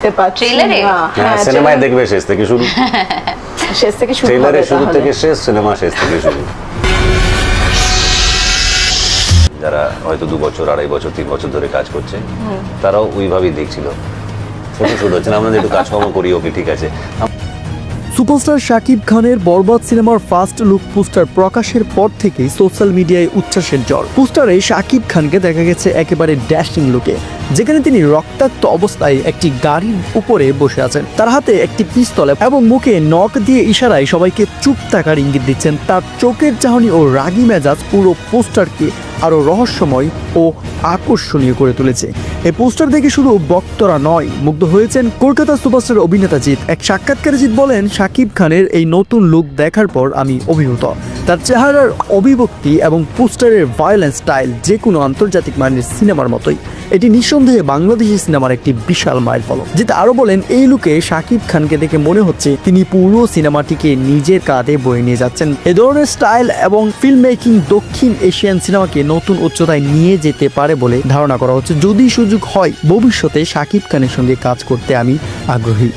দেখতে পাচ্ছি ট্রেলারে? হ্যাঁ, সিনেমায় দেখবে শেষ থেকে শুরু, শেষ থেকে শুরু ট্রেলারে হবে শুরু তাহলে। থেকে শেষ, সিনেমা শেষ থেকে শুরু। যারা হয়তো 2 বছর 2.5 বছর 3 বছর ধরে কাজ করছে, তারাও ওইভাবেই দেখছিল, ছোট ছোট হচ্ছে না, আমরা একটু কাজকর্ম করি, ওকে ঠিক আছে। সুপারস্টার শাকিব খানের বরবাদ সিনেমার ফার্স্ট লুক পোস্টার প্রকাশের পর থেকেই সোশ্যাল মিডিয়ায় উচ্ছ্বাসের ঝড়। পোস্টারে শাকিব খানকে দেখা গেছে একেবারে ড্যাশিং লুকে, যেখানে তিনি রক্তাক্ত অবস্থায় একটি গাড়ির উপরে বসে আছেন। তার হাতে একটি পিস্তল এবং মুখে নখ দিয়ে ইশারায় সবাইকে চুপ থাকার ইঙ্গিত দিচ্ছেন। তার চোখের চাহনি ও রাগী মেজাজ পুরো পোস্টারকে আরো রহস্যময় ও আকর্ষণীয় করে তুলেছে। এই পোস্টার দেখে শুধু ভক্তরা নয়, মুগ্ধ হয়েছেন কলকাতা সুপারস্টার অভিনেতা জিৎ। এক সাক্ষাৎকারে জিৎ বলেন, শাকিব খানের এই নতুন লুক দেখার পর আমি অভিভূত। তার চেহারার অভিব্যক্তি এবং পোস্টারের ভায়োলেন্স স্টাইল যে কোনো আন্তর্জাতিক মানের সিনেমার মতোই। এটি নিঃসন্দেহে বাংলাদেশি সিনেমার একটি বিশাল মাইলফলক। জিৎ আরো বলেন, এই লুকে শাকিব খানকে দেখে মনে হচ্ছে তিনি পুরো সিনেমাটিকে নিজের কাঁধে বয়ে নিয়ে যাচ্ছেন। এ ধরনের স্টাইল এবং ফিল্ম মেকিং দক্ষিণ এশিয়ান সিনেমাকে নতুন উচ্চতায় নিয়ে যেতে পারে বলে ধারণা করা হচ্ছে। যদি সুযোগ হয়, ভবিষ্যতে শাকিব খানের সঙ্গে কাজ করতে আমি আগ্রহী।